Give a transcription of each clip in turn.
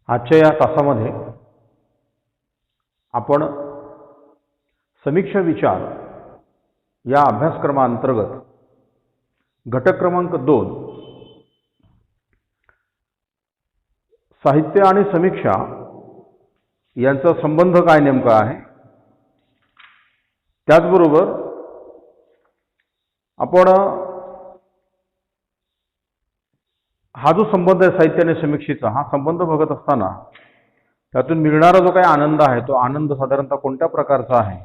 आजच्या या तासामध्ये आपण समीक्षा विचार या अभ्यासक्रमांतर्गत घटक क्रमांक 2 साहित्य आणि समीक्षा यांचा संबंध काय नेमका आहे, त्याचबरोबर आपण हा जो संबंध आहे साहित्य आणि समीक्षेचा, हा संबंध बघत असताना त्यातून मिळणारा जो काही आनंद आहे तो आनंद साधारणतः कोणत्या प्रकारचा आहे,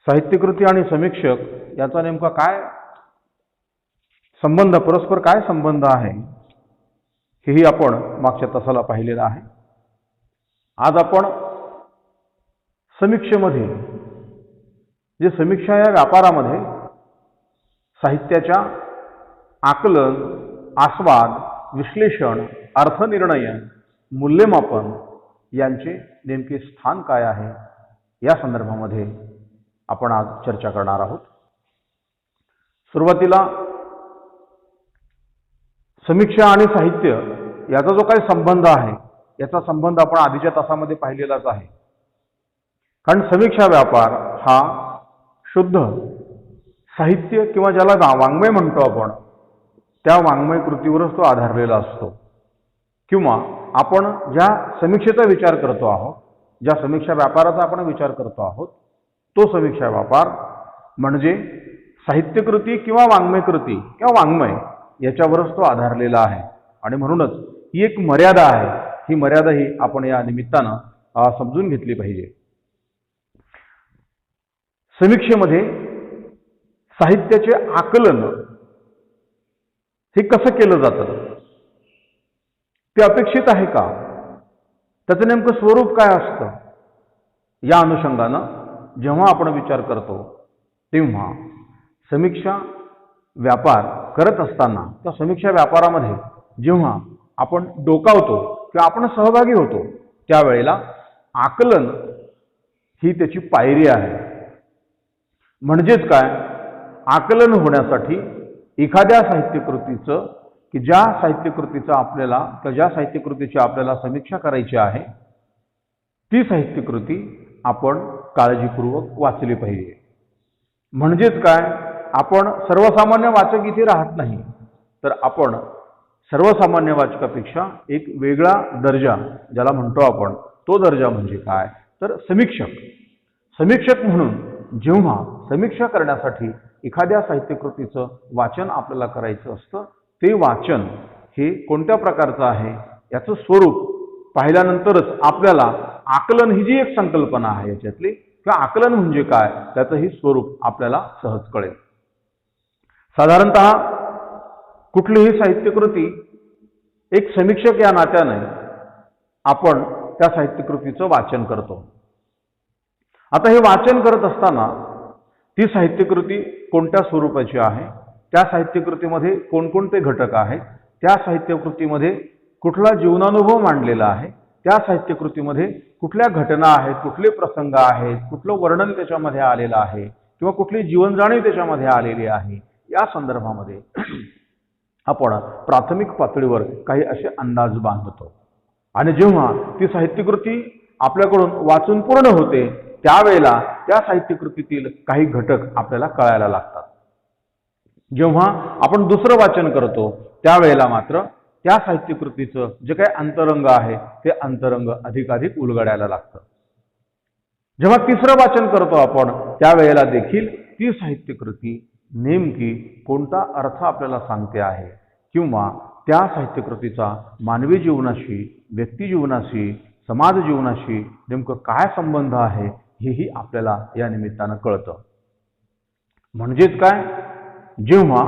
साहित्यकृती आणि समीक्षक याचा नेमका काय संबंध, परस्पर काय संबंध आहे, हेही आपण मागच्या तासाला पाहिलेलं आहे. आज आपण समीक्षेमध्ये जे समीक्षा या व्यापारामध्ये साहित्याच्या आकलन, आस्वाद, विश्लेषण, अर्थनिर्णय, मूल्यमापन यांचे नेमके स्थान काय आहे या संदर्भामध्ये आपण आज चर्चा करणार आहोत. सुरुवातीला समीक्षा आणि साहित्य याचा जो काही संबंध आहे याचा संबंध आपण आधीच्या तासामध्ये पाहिलेलाच आहे. कारण समीक्षा व्यापार हा शुद्ध साहित्य किंवा ज्याला वाङ्मय म्हणतो आपण, त्या वाङ्मय कृतीवरच तो आधारलेला असतो. किंवा आपण ज्या समीक्षेचा विचार करतो आहोत, ज्या समीक्षा व्यापाराचा आपण विचार करतो आहोत, तो समीक्षा व्यापार म्हणजे साहित्यकृती किंवा वाङ्मय कृती किंवा वाङ्मय याच्यावरच तो आधारलेला आहे. आणि म्हणूनच ही एक मर्यादा आहे, ही मर्यादा ही आपण या निमित्तानं समजून घेतली पाहिजे. समीक्षेमध्ये साहित्याचे आकलन हे कसं केलं जातं, ते अपेक्षित आहे का, त्याचं नेमकं स्वरूप काय असतं, या अनुषंगानं जेव्हा आपण विचार करतो तेव्हा समीक्षा व्यापार करत असताना त्या समीक्षा व्यापारामध्ये जेव्हा आपण डोकावतो किंवा आपण सहभागी होतो त्यावेळेला आकलन ही त्याची पायरी आहे. म्हणजेच काय, आकलन होण्यासाठी एखाद्या साहित्यकृतीचं की ज्या साहित्यकृतीचा आपल्याला किंवा ज्या साहित्यकृतीची आपल्याला समीक्षा करायची आहे ती साहित्यकृती आपण काळजीपूर्वक वाचली पाहिजे. म्हणजेच काय, आपण सर्वसामान्य वाचक इथे राहत नाही, तर आपण सर्वसामान्य वाचकापेक्षा एक वेगळा दर्जा ज्याला म्हणतो आपण, तो दर्जा म्हणजे काय, तर समीक्षक. समीक्षक म्हणून जेव्हा समीक्षा करण्यासाठी एखाद्या साहित्यकृतीचं वाचन आपल्याला करायचं असतं, ते वाचन हे कोणत्या प्रकारचं आहे याचं स्वरूप पाहिल्यानंतरच आपल्याला आकलन ही जी एक संकल्पना आहे याच्यातली, किंवा आकलन म्हणजे काय त्याचंही स्वरूप आपल्याला सहज कळेल. साधारणतः कुठलीही साहित्यकृती एक समीक्षक या नात्याने आपण त्या साहित्यकृतीचं वाचन करतो. आता हे वाचन करत असताना ती साहित्यकृती कोणत्या स्वरूपाची आहे, त्या साहित्यकृतीमध्ये कोणकोणते घटक आहेत, त्या साहित्यकृतीमध्ये कुठला जीवनानुभव मांडलेला आहे, त्या साहित्यकृतीमध्ये कुठल्या घटना आहेत, कुठले प्रसंग आहेत, कुठलं वर्णन त्याच्यामध्ये आलेलं आहे किंवा कुठली जीवनजाणीव त्याच्यामध्ये आलेली आहे, या संदर्भामध्ये आपण प्राथमिक पातळीवर काही असे अंदाज बांधतो. आणि जेव्हा ती साहित्यकृती आपल्याकडून वाचून पूर्ण होते त्यावेळेला त्या साहित्यकृतीतील काही घटक आपल्याला कळायला लागतात. जेव्हा आपण दुसरं वाचन करतो त्यावेळेला मात्र त्या साहित्यकृतीचं जे काही अंतरंग आहे ते अंतरंग अधिकाधिक उलगडायला लागतं. जेव्हा तिसरं वाचन करतो आपण त्यावेळेला देखील ती साहित्यकृती नेमकी कोणता अर्थ आपल्याला सांगते आहे किंवा त्या साहित्यकृतीचा मानवी जीवनाशी, व्यक्ती जीवनाशी, समाज जीवनाशी नेमकं काय संबंध आहे हेही आपल्याला या निमित्तानं कळतं. म्हणजेच काय, जेव्हा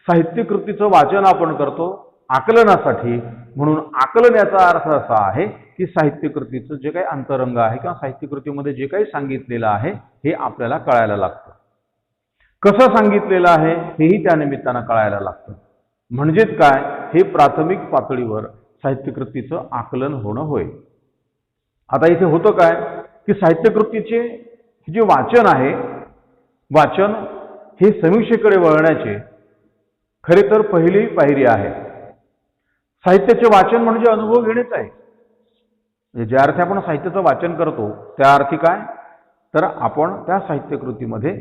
साहित्यकृतीचं वाचन आपण करतो आकलनासाठी, म्हणून आकलन याचा अर्थ असा आहे की साहित्यकृतीचं जे काही अंतरंग आहे किंवा साहित्यकृतीमध्ये जे काही सांगितलेलं आहे हे आपल्याला कळायला लागतं. कसं सांगितलेलं आहे हेही त्या निमित्तानं कळायला लागतं. म्हणजेच काय, हे प्राथमिक पातळीवर साहित्यकृतीचं आकलन होणं होय. आता इथे होतं काय की साहित्यकृतीचे जे वाचन आहे, वाचन हे समीक्षेकडे वळण्याचे खरे तर पहिली पायरी आहे. साहित्याचे वाचन म्हणजे अनुभव घेणेच आहे. म्हणजे ज्या अर्थी आपण साहित्याचं वाचन करतो त्या अर्थी काय, तर आपण त्या साहित्यकृतीमध्ये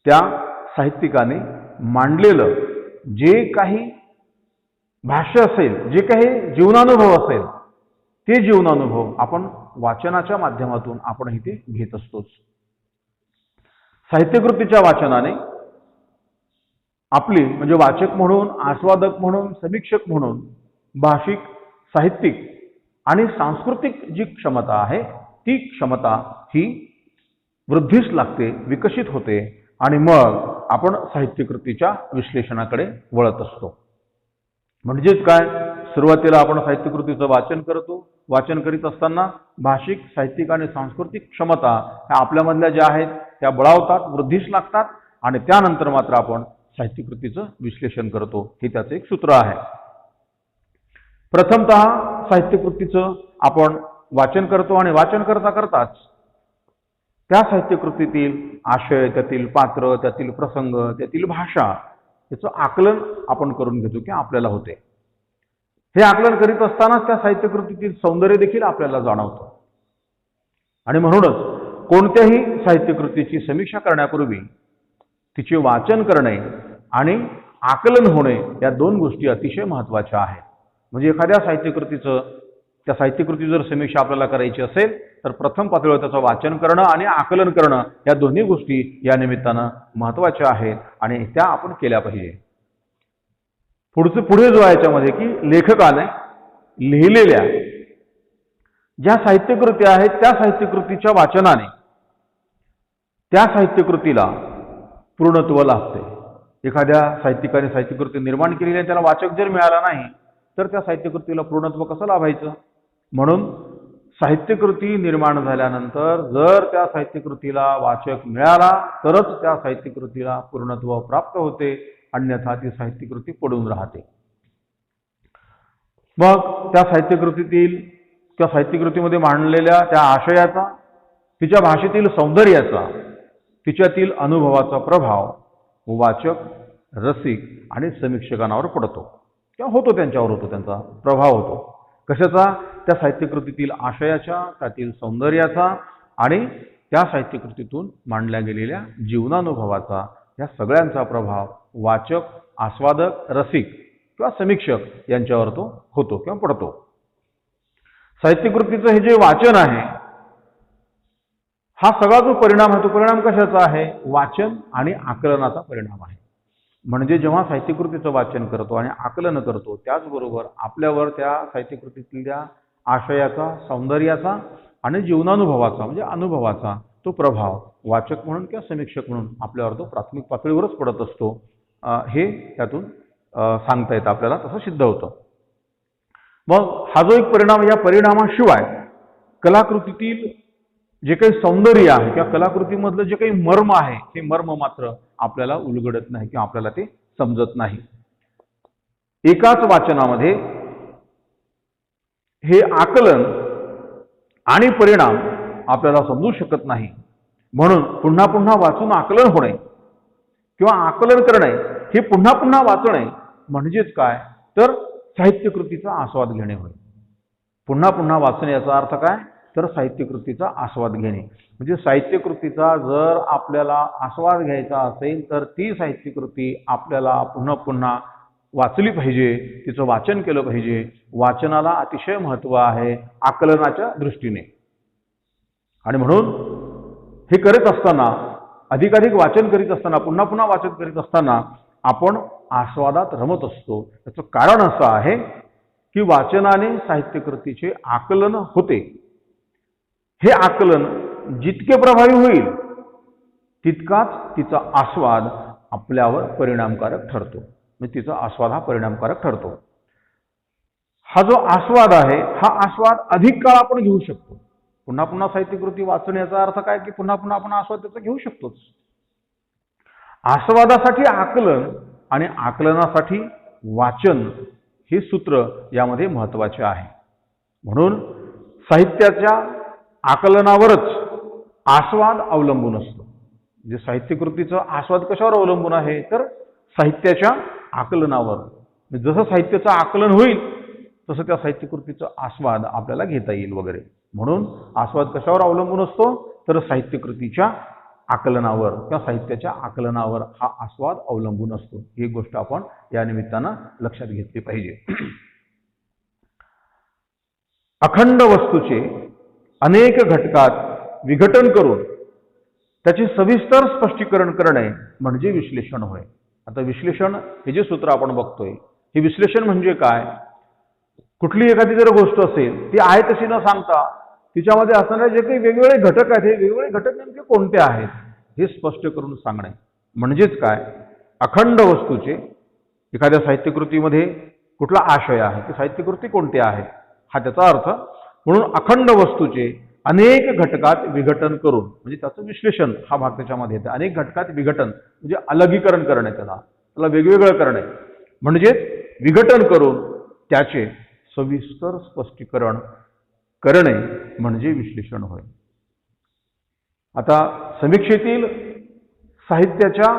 त्या साहित्यिकाने मांडलेलं जे काही भाष्य असेल, जे काही जीवनानुभव असेल, ते जीवनानुभव आपण वाचनाच्या माध्यमातून आपण इथे घेत असतोच. साहित्यकृतीच्या वाचनाने आपली म्हणजे वाचक म्हणून, आस्वादक म्हणून, समीक्षक म्हणून भाषिक, साहित्यिक आणि सांस्कृतिक जी क्षमता आहे ती क्षमता ही वृद्धीस लागते, विकसित होते आणि मग आपण साहित्यकृतीच्या विश्लेषणाकडे वळत असतो. म्हणजेच काय, सुरुवातीला आपण साहित्यकृतीचं वाचन करतो. वाचन करीत असताना भाषिक, साहित्यिक आणि सांस्कृतिक क्षमता ह्या आपल्यामधल्या ज्या आहेत त्या बळावतात, वृद्धीस लागतात आणि त्यानंतर मात्र आपण साहित्यकृतीचं विश्लेषण करतो. हे त्याचं एक सूत्र आहे. प्रथमतः साहित्यकृतीचं आपण वाचन करतो आणि वाचन करता करताच त्या साहित्यकृतीतील आशय, त्यातील पात्र, त्यातील प्रसंग, त्यातील भाषा याचं आकलन आपण करून घेतो की आपल्याला होते. हे आकलन करीत असतानाच त्या साहित्यकृतीतील सौंदर्य देखील आपल्याला जाणवतं. आणि म्हणूनच कोणत्याही साहित्यकृतीची समीक्षा करण्यापूर्वी तिचे वाचन करणे आणि आकलन होणे या दोन गोष्टी अतिशय महत्त्वाच्या आहेत. म्हणजे एखाद्या साहित्यकृतीचं त्या साहित्यकृती जर समीक्षा आपल्याला करायची असेल तर प्रथम पातळीवर त्याचं वाचन करणं आणि आकलन करणं या दोन्ही गोष्टी या निमित्तानं महत्त्वाच्या आहेत आणि त्या आपण केल्या पाहिजे. पुढे जो आहे याच्यामध्ये की लेखकाने लिहिलेल्या ज्या साहित्यकृती आहेत त्या साहित्यकृतीच्या वाचनाने त्या साहित्यकृतीला पूर्णत्व लाभते. एखाद्या साहित्यिकाने साहित्यकृती निर्माण केलेली आहे, त्याला वाचक जर मिळाला नाही तर त्या साहित्यकृतीला पूर्णत्व कसं लाभायचं. म्हणून साहित्यकृती निर्माण झाल्यानंतर जर त्या साहित्यकृतीला वाचक मिळाला तरच त्या साहित्यकृतीला पूर्णत्व प्राप्त होते, अन्यथा ती साहित्यकृती पडून राहते. मग त्या साहित्यकृतीमध्ये मांडलेल्या त्या आशयाचा, तिच्या भाषेतील सौंदर्याचा, तिच्यातील अनुभवाचा प्रभाव वाचक, रसिक आणि समीक्षकांवर पडतो किंवा होतो, त्यांच्यावर होतो, त्यांचा प्रभाव होतो. कशाचा, त्या साहित्यकृतीतील आशयाच्या, त्यातील सौंदर्याचा आणि त्या साहित्यकृतीतून मांडल्या गेलेल्या जीवनानुभवाचा, या सगळ्यांचा प्रभाव वाचक, आस्वादक, रसिक किंवा समीक्षक यांच्यावर तो होतो किंवा पडतो. साहित्यकृतीचं हे जे वाचन आहे हा सगळा जो परिणाम आहे तो परिणाम कशाचा आहे, वाचन आणि आकलनाचा परिणाम आहे. म्हणजे जेव्हा साहित्यकृतीचं वाचन करतो आणि आकलन करतो त्याचबरोबर आपल्यावर त्या साहित्यकृतीतल्या आशयाचा, सौंदर्याचा आणि जीवनानुभवाचा म्हणजे अनुभवाचा तो प्रभाव वाचक म्हणून किंवा समीक्षक म्हणून आपल्यावर तो प्राथमिक पातळीवरच पडत असतो. हे त्यातून सांगता येतं आपल्याला, तसं सिद्ध होतं. मग हा जो एक परिणाम, या परिणामाशिवाय कलाकृतीतील जे काही सौंदर्य आहे किंवा कलाकृतीमधलं जे काही मर्म आहे हे मर्म मात्र आपल्याला उलगडत नाही किंवा आपल्याला ते समजत नाही. एकाच वाचनामध्ये हे आकलन आणि परिणाम आपल्याला समजू शकत नाही. म्हणून पुन्हा पुन्हा वाचून आकलन होणे किंवा आकलन करणे हे पुन्हा पुन्हा वाचणे म्हणजेच काय, तर साहित्यकृतीचा आस्वाद घेणे होय. पुन्हा पुन्हा वाचणे याचा अर्थ काय, तर साहित्यकृतीचा आस्वाद घेणे. म्हणजे साहित्यकृतीचा जर आपल्याला आस्वाद घ्यायचा असेल तर ती साहित्यकृती आपल्याला पुन्हा पुन्हा वाचली पाहिजे, तिचं वाचन केलं पाहिजे. वाचनाला अतिशय महत्त्व आहे आकलनाच्या दृष्टीने. आणि म्हणून हे करत असताना, अधिकाधिक वाचन करीत असताना, पुन्हा पुन्हा वाचन करीत असताना आपण आस्वादात रमत असतो. त्याचं कारण असं आहे की वाचनाने साहित्यकृतीचे आकलन होते. हे आकलन जितके प्रभावी होईल तितकाच तिचा आस्वाद आपल्यावर परिणामकारक ठरतो. म्हणजे तिचा आस्वाद हा परिणामकारक ठरतो. हा जो आस्वाद आहे हा आस्वाद अधिक काळ आपण घेऊ शकतो. पुन्हा पुन्हा साहित्यकृती वाचण्याचा अर्थ काय की पुन्हा पुन्हा आपण आस्वाद त्याचा घेऊ शकतोच. आस्वादासाठी आकलन आणि आकलनासाठी वाचन हे सूत्र यामध्ये महत्त्वाचे आहे. म्हणून साहित्याच्या आकलनावरच आस्वाद अवलंबून असतो. म्हणजे साहित्यकृतीचा आस्वाद कशावर अवलंबून आहे, तर साहित्याच्या आकलनावर. जसं साहित्याचं आकलन होईल तसं त्या साहित्यकृतीचा आस्वाद आपल्याला घेता येईल वगैरे. म्हणून आस्वाद कशावर अवलंबून असतो, तर साहित्यकृतीच्या आकलनावर किंवा साहित्याच्या आकलनावर हा आस्वाद अवलंबून असतो. ही गोष्ट आपण या निमित्तानं लक्षात घेतली पाहिजे. अखंड वस्तूचे अनेक घटकात विघटन करून त्याचे सविस्तर स्पष्टीकरण करणे म्हणजे विश्लेषण होय. आता विश्लेषण हे जे सूत्र आपण बघतोय, हे विश्लेषण म्हणजे काय? कुठली एखादी जर गोष्ट असेल ती आहे तशी न सांगता तिच्यामध्ये असणारे जे काही वेगवेगळे घटक आहेत, हे वेगवेगळे घटक नेमके कोणते आहेत हे स्पष्ट करून सांगणे म्हणजेच काय? अखंड वस्तूचे एखाद्या साहित्यकृतीमध्ये कुठला आशय आहे, ती साहित्यकृती कोणती आहे हा त्याचा अर्थ. म्हणून अखंड वस्तूचे अनेक घटकात विघटन करून म्हणजे त्याचं विश्लेषण हा भाग त्याच्यामध्ये येतो. अनेक घटकात विघटन म्हणजे अलगीकरण करणे, त्याला वेगवेगळं करणे म्हणजेच विघटन करून त्याचे सविस्तर स्पष्टीकरण करणे म्हणजे विश्लेषण होय. आता समीक्षेतील साहित्याच्या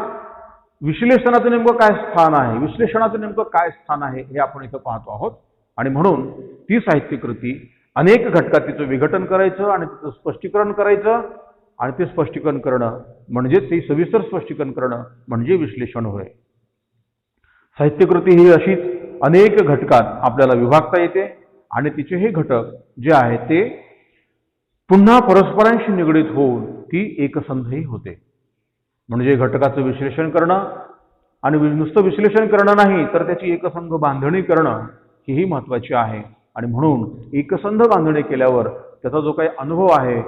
विश्लेषणाचं नेमकं काय स्थान आहे, विश्लेषणाचं नेमकं काय स्थान आहे हे आपण इथं पाहतो आहोत. आणि म्हणून ती साहित्यकृती अनेक घटकात तिचं विघटन करायचं आणि तिचं स्पष्टीकरण करायचं आणि ते स्पष्टीकरण करणं म्हणजे ते सविस्तर स्पष्टीकरण करणं म्हणजे विश्लेषण होय. साहित्यकृती ही अशीच अनेक घटकात आपल्याला विभागता येते आणि तिचे हे घटक जे आहेत ते पुन्हा परस्परांशी निगडीत होऊन ती एकसंधही होते. म्हणजे घटकाचं विश्लेषण करणं आणि नुसतं विश्लेषण करणं नाही तर त्याची एकसंध बांधणी करणं ही महत्वाची आहे. आणि म्हणून एकसंध बांधणी केल्यावर त्याचा जो काही अनुभव आहे,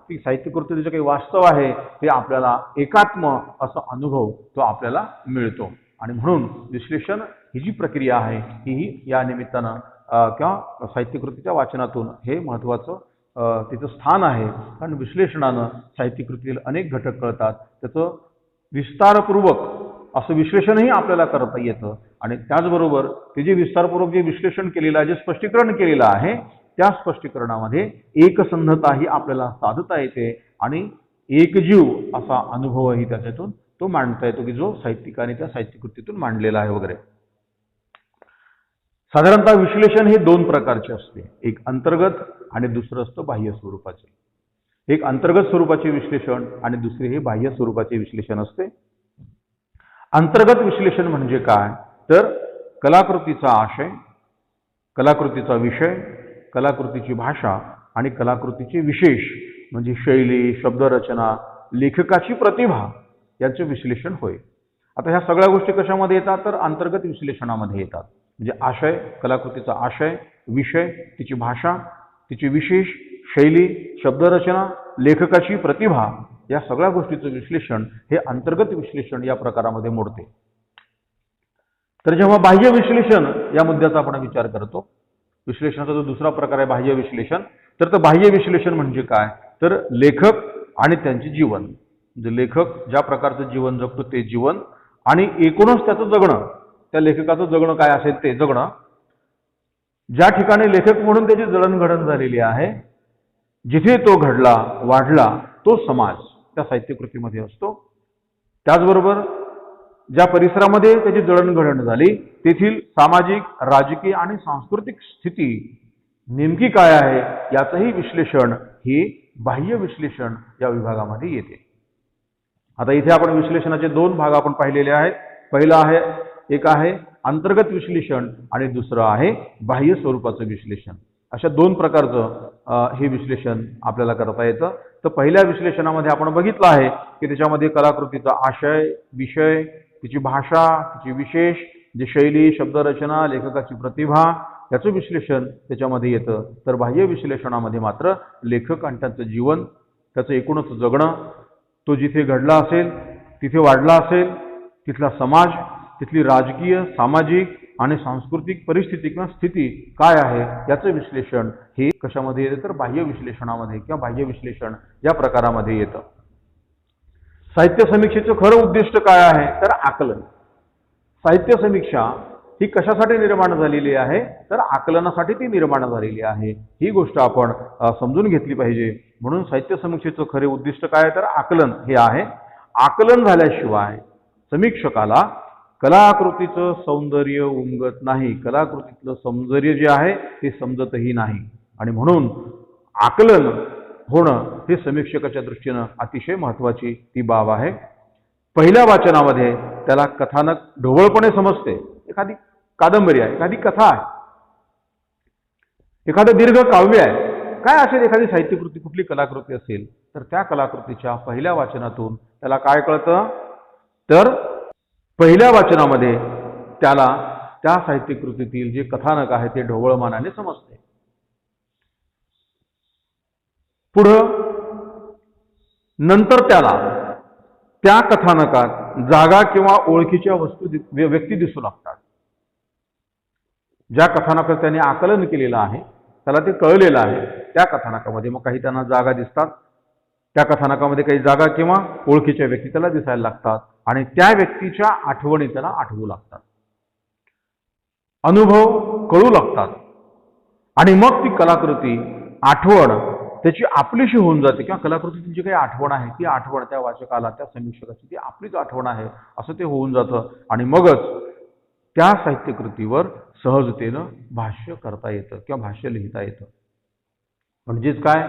ती साहित्यकृतीचं काही वास्तव आहे ते आपल्याला एकात्म असा अनुभव तो आपल्याला मिळतो. आणि म्हणून विश्लेषण ही जी प्रक्रिया आहे ही या निमित्तानं किंवा साहित्यकृतीच्या वाचनातून हे महत्त्वाचं तिचं स्थान आहे. कारण विश्लेषणानं साहित्यकृतीतील अनेक घटक कळतात, त्याचं विस्तारपूर्वक असं विश्लेषणही आपल्याला करता येतं. आणि त्याचबरोबर ते जे विस्तारपूर्वक जे विश्लेषण केलेलं आहे, जे स्पष्टीकरण केलेलं आहे त्या स्पष्टीकरणामध्ये एकसंधताही आपल्याला साधता येते आणि एकजीव असा अनुभवही त्याच्यातून तो मांडता येतो की जो साहित्यिकाने त्या साहित्यकृतीतून मांडलेला आहे वगैरे. साधारणतः विश्लेषण हे दोन प्रकारचे असते, एक अंतर्गत आणि दुसरं असतं बाह्य स्वरूपाचे. एक अंतर्गत स्वरूपाचे विश्लेषण आणि दुसरे हे बाह्य स्वरूपाचे विश्लेषण असते. अंतर्गत विश्लेषण म्हणजे काय, तर कलाकृतीचा आशय, कलाकृतीचा विषय, कलाकृतीची भाषा आणि कलाकृतीचे विशेष म्हणजे शैली, शब्दरचना, लेखकाची प्रतिभा यांचे विश्लेषण होय. आता ह्या सगळ्या गोष्टी कशामध्ये येतात, तर अंतर्गत विश्लेषणामध्ये येतात. म्हणजे आशय, कलाकृतीचा आशय, विषय, तिची भाषा, तिची विशेष शैली, शब्दरचना, लेखकाची प्रतिभा या सगळ्या गोष्टीचं विश्लेषण हे अंतर्गत विश्लेषण या प्रकारामध्ये मोडते. तर जेव्हा बाह्य विश्लेषण या मुद्द्याचा आपण विचार करतो, विश्लेषणाचा जो दुसरा प्रकार आहे बाह्य विश्लेषण, तर बाह्य विश्लेषण म्हणजे काय, तर लेखक आणि त्यांचे जीवन, म्हणजे लेखक ज्या प्रकारचं जीवन जगतो ते जीवन आणि एकूणच त्याचं जगणं, त्या लेखकाचं जगणं काय असेल ते जगणं, ज्या ठिकाणी लेखक म्हणून त्याची जडणघडण झालेली आहे, जिथे तो घडला वाढला तो समाज त्या साहित्यकृतीमध्ये असतो. त्याचबरोबर ज्या परिसरामध्ये त्याची जडणघडण झाली तेथील सामाजिक, राजकीय आणि सांस्कृतिक स्थिती नेमकी काय आहे याचंही विश्लेषण हे बाह्य विश्लेषण या विभागामध्ये येते. आता इथे आपण विश्लेषणाचे दोन भाग आपण पाहिलेले आहेत. पहिला आहे, एक आहे अंतर्गत विश्लेषण आणि दुसरं आहे बाह्य स्वरूपाचं विश्लेषण. अशा दोन प्रकारचं हे विश्लेषण आपल्याला करता येतं. तर पहिल्या विश्लेषणामध्ये आपण बघितलं आहे की त्याच्यामध्ये कलाकृतीचा आशय, विषय, तिची भाषा, तिची विशेष जे शैली, शब्दरचना, लेखकाची प्रतिभा याचं विश्लेषण त्याच्यामध्ये येतं. तर बाह्य विश्लेषणामध्ये मात्र लेखक आणि त्याचं जीवन, त्याचं एकूणच जगणं, तो जिथे घडला असेल, तिथे वाढला असेल, तिथला समाज, तिथली राजकीय, सामाजिक आणि सांस्कृतिक परिस्थिती किंवा स्थिती काय आहे याचं विश्लेषण हे कशामध्ये येतं, तर बाह्य विश्लेषणामध्ये किंवा बाह्य विश्लेषण या प्रकारामध्ये येतं. साहित्य समीक्षेचं खरं उद्दिष्ट काय आहे, तर आकलन. साहित्य समीक्षा ही कशासाठी निर्माण झालेली आहे, तर आकलनासाठी ती निर्माण झालेली आहे. ही गोष्ट आपण समजून घेतली पाहिजे. म्हणून साहित्य समीक्षेचं खरे उद्दिष्ट काय, तर आकलन हे आहे. आकलन झाल्याशिवाय समीक्षकाला कलाकृतीचं सौंदर्य उमगत नाही, कलाकृतीतलं सौंदर्य जे आहे ते समजतही नाही. आणि म्हणून आकलन होणं हे समीक्षकाच्या दृष्टीनं अतिशय महत्वाची ती बाब आहे. पहिल्या वाचनामध्ये त्याला कथानक ढोबळपणे समजते. एखादी कादंबरी आहे, एखादी कथा आहे, एखादं दीर्घ काव्य आहे, काय असेल, एखादी साहित्यकृती, कुठली कलाकृती असेल, तर त्या कलाकृतीच्या पहिल्या वाचनातून त्याला काय कळतं, तर पहिल्या वाचनामध्ये त्याला त्या साहित्यकृतीतील जे कथानक आहे ते ढोबळमानाने समजते. पुढं नंतर त्याला त्या कथानकात जागा किंवा ओळखीच्या वस्तू व्यक्ती दिसू लागतात. ज्या कथानकात त्याने आकलन केलेलं आहे, त्याला ते कळलेलं आहे, त्या कथानकामध्ये मग काही त्यांना जागा दिसतात. त्या कथानकामध्ये काही जागा किंवा ओळखीच्या व्यक्ती त्याला दिसायला लागतात आणि त्या व्यक्तीच्या आठवणी त्याला आठवू लागतात, अनुभव कळू लागतात. आणि मग ती कलाकृती आठवण त्याची आपलीशी होऊन जाते, किंवा कलाकृतीची जी काही आठवण आहे ती आठवण त्या वाचकाला, त्या समीक्षकाची ती आपलीच आठवण आहे असं ते होऊन जातं. आणि मगच त्या साहित्यकृतीवर सहजतेनं भाष्य करता येतं किंवा भाष्य लिहिता येतं. म्हणजेच काय,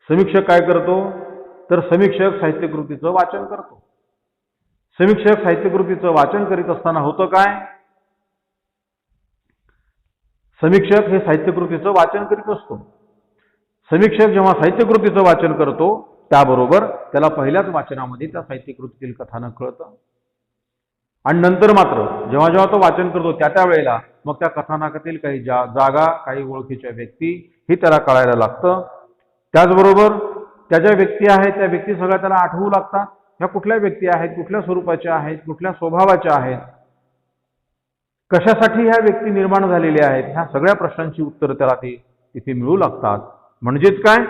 समीक्षक काय करतो, तर समीक्षक साहित्यकृतीचं वाचन करतो. समीक्षक साहित्यकृतीचं वाचन करीत असताना होतं काय, समीक्षक हे साहित्यकृतीचं वाचन करीत असतो. समीक्षक जेव्हा साहित्यकृतीचं वाचन करतो त्याबरोबर त्याला पहिल्याच वाचनामध्ये त्या साहित्यकृतीतील कथानक कळतं. आणि नंतर मात्र जेव्हा जेव्हा तो वाचन करतो त्या वेळेला मग त्या कथानकातील काही जागा, काही ओळखीच्या व्यक्ती ही त्याला कळायला लागतं. त्याचबरोबर त्या ज्या व्यक्ती आहेत त्या व्यक्ती सगळ्या त्याला आठवू लागतात. ह्या कुठल्या व्यक्ती आहेत, कुठल्या स्वरूपाच्या आहेत, कुठल्या स्वभावाच्या आहेत, कशासाठी ह्या व्यक्ती निर्माण झालेल्या आहेत, ह्या सगळ्या प्रश्नांची उत्तरं त्याला तिथे मिळू लागतात. म्हणजेच काय,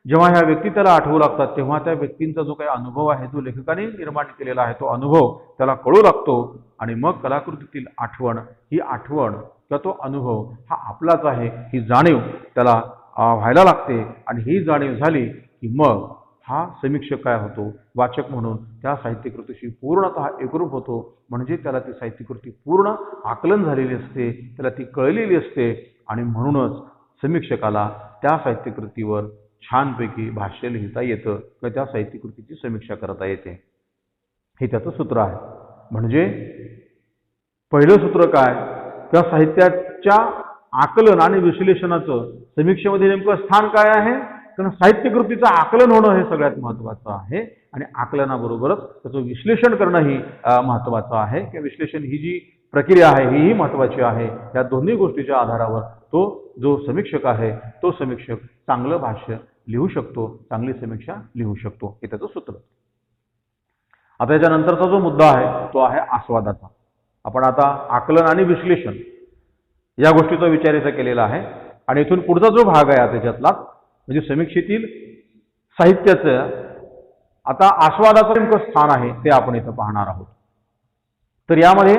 जेव्हा ह्या व्यक्ती त्याला आठवू लागतात तेव्हा त्या व्यक्तींचा जो काही अनुभव आहे, जो लेखकाने निर्माण केलेला आहे, तो अनुभव त्याला कळू लागतो. आणि मग कलाकृतीतील आठवण, ही आठवण किंवा तो अनुभव हा आपलाच आहे ही जाणीव त्याला व्हायला लागते. आणि ही जाणीव झाली की मग हा समीक्षक काय होतो, वाचक म्हणून त्या साहित्यकृतीशी पूर्णतः एकरूप होतो. म्हणजे त्याला ती साहित्यकृती पूर्ण आकलन झालेली असते, त्याला ती कळलेली असते. आणि म्हणूनच समीक्षकाला त्या साहित्यकृतीवर छानपैकी भाष्य लिहिता येतं किंवा त्या साहित्यकृतीची समीक्षा करता येते. हे त्याचं सूत्र आहे. म्हणजे पहिलं सूत्र काय, त्या साहित्याच्या आकलन आणि विश्लेषणाचं समीक्षेमध्ये नेमकं स्थान काय आहे, कारण साहित्यकृतीचं आकलन होणं हे सगळ्यात महत्त्वाचं आहे. आणि आकलनाबरोबरच त्याचं विश्लेषण करणं ही महत्त्वाचं आहे. किंवा विश्लेषण ही जी प्रक्रिया आहे ही महत्त्वाची आहे. या दोन्ही गोष्टीच्या आधारावर तो जो समीक्षक आहे तो समीक्षक चांगलं भाष्य लिहू शकतो, चांगली समीक्षा लिहू शकतो. हे त्याचं सूत्र. आता याच्यानंतरचा जो मुद्दा आहे तो आहे आस्वादाचा. आपण आता आकलन आणि विश्लेषण या गोष्टीचा विचार इथं केलेला आहे. आणि इथून पुढचा जो भाग आहे त्याच्यातला म्हणजे समीक्षेतील साहित्याचं आता आस्वादाचं नेमकं स्थान आहे ते आपण इथं पाहणार आहोत. तर यामध्ये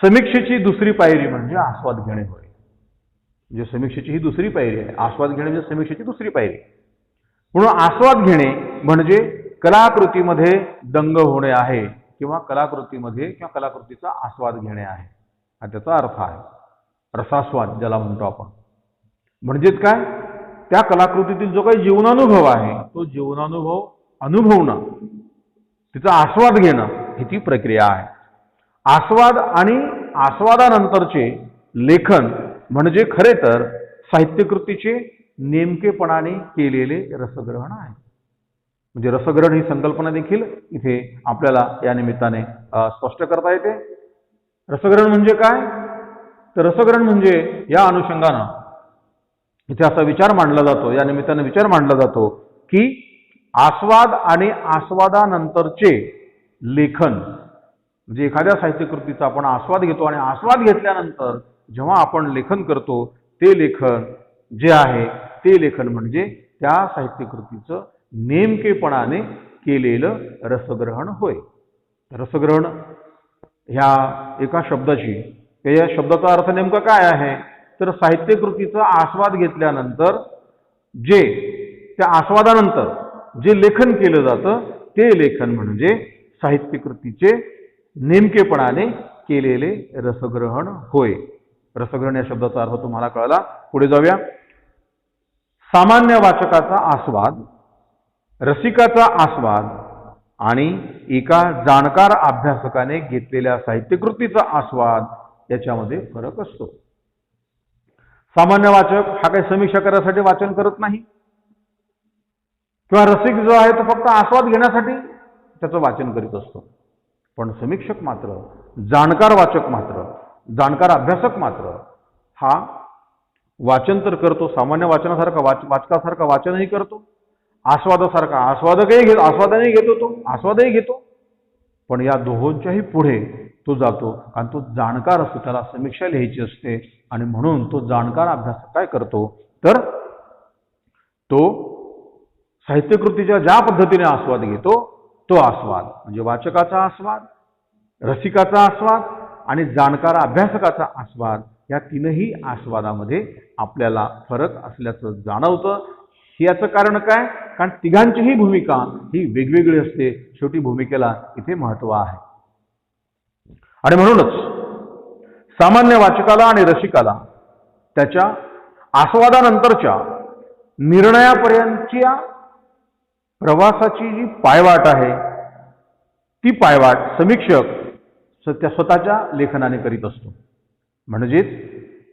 समीक्षेची दुसरी पायरी म्हणजे आस्वाद घेणे होय. म्हणजे समीक्षेची ही दुसरी पायरी आहे. आस्वाद घेणे म्हणजे समीक्षेची दुसरी पायरी. म्हणून आस्वाद घेणे म्हणजे कलाकृतीमध्ये दंग होणे आहे किंवा कलाकृतीमध्ये किंवा कलाकृतीचा आस्वाद घेणे आहे, हा त्याचा अर्थ आहे. रसास्वाद ज्याला म्हणतो आपण. म्हणजेच काय, त्या कलाकृतीतील जो काही जीवनानुभव आहे तो जीवनानुभव अनुभवणं, तिचा आस्वाद घेणं ही ती प्रक्रिया आहे. आस्वाद आणि आस्वादानंतरचे लेखन म्हणजे खरे तर साहित्यकृतीचे नेमकेपणाने केलेले रसग्रहण आहे. म्हणजे रसग्रहण ही संकल्पना देखील इथे आपल्याला या निमित्ताने स्पष्ट करता येते. रसग्रहण म्हणजे काय, तर रसग्रहण म्हणजे या अनुषंगानं इथे असा विचार मांडला जातो, या निमित्ताने विचार मांडला जातो की आस्वाद आणि आस्वादानंतरचे लेखन म्हणजे एखाद्या साहित्यकृतीचा आपण आस्वाद घेतो आणि आस्वाद घेतल्यानंतर जेव्हा आपण लेखन करतो ते लेखन जे आहे ते लेखन म्हणजे त्या साहित्यकृतीचं नेमकेपणाने केलेलं रसग्रहण होय. रसग्रहण ह्या एका शब्दाची, या शब्दाचा अर्थ नेमका काय आहे, तर साहित्यकृतीचा आस्वाद घेतल्यानंतर जे त्या आस्वादानंतर जे लेखन केलं जातं ते लेखन म्हणजे साहित्यकृतीचे नेमकेपणाने केलेले रसग्रहण होय. रसग्रहण या शब्दाचा अर्थ तुम्हाला कळला. पुढे जाऊया. सामान्य वाचकाचा आस्वाद, रसिकाचा आस्वाद आणि एका जाणकार अभ्यासकाने घेतलेल्या साहित्यकृतीचा आस्वाद याच्यामध्ये फरक असतो. सामान्य वाचक हा काही समीक्षा करण्यासाठी वाचन करत नाही, किंवा रसिक जो आहे तो फक्त आस्वाद घेण्यासाठी त्याचं वाचन करीत असतो. पण समीक्षक मात्र, जाणकार वाचक मात्र, जाणकार अभ्यासक मात्र हा वाचन तर करतो, सामान्य वाचनासारखा वाचकासारखा वाचनही करतो, आस्वादासारखा आस्वादही घेतो, तो आस्वादही घेतो. पण या दोहोंच्याही पुढे तो जातो, आणि तो जाणकार असतो, त्याला समीक्षा लिहायची असते. आणि म्हणून तो जाणकार अभ्यासक काय करतो तर तो साहित्यकृतीच्या ज्या पद्धतीने आस्वाद घेतो तो आस्वाद म्हणजे वाचकाचा आस्वाद, रसिकाचा आस्वाद आणि जाणकार अभ्यासकाचा आस्वाद, या तीनही आस्वादामध्ये आपल्याला फरक असल्याचं जाणवतं. याचं कारण काय? कारण तिघांचीही भूमिका ही वेगवेगळी असते. शेवटी भूमिकेला इथे महत्त्व आहे. आणि म्हणूनच सामान्य वाचकाला आणि रसिकाला त्याच्या आस्वादानंतरच्या निर्णयापर्यंतच्या प्रवासाची जी पायवाट आहे ती पायवाट समीक्षक त्या स्वतःच्या लेखनाने करीत असतो. म्हणजेच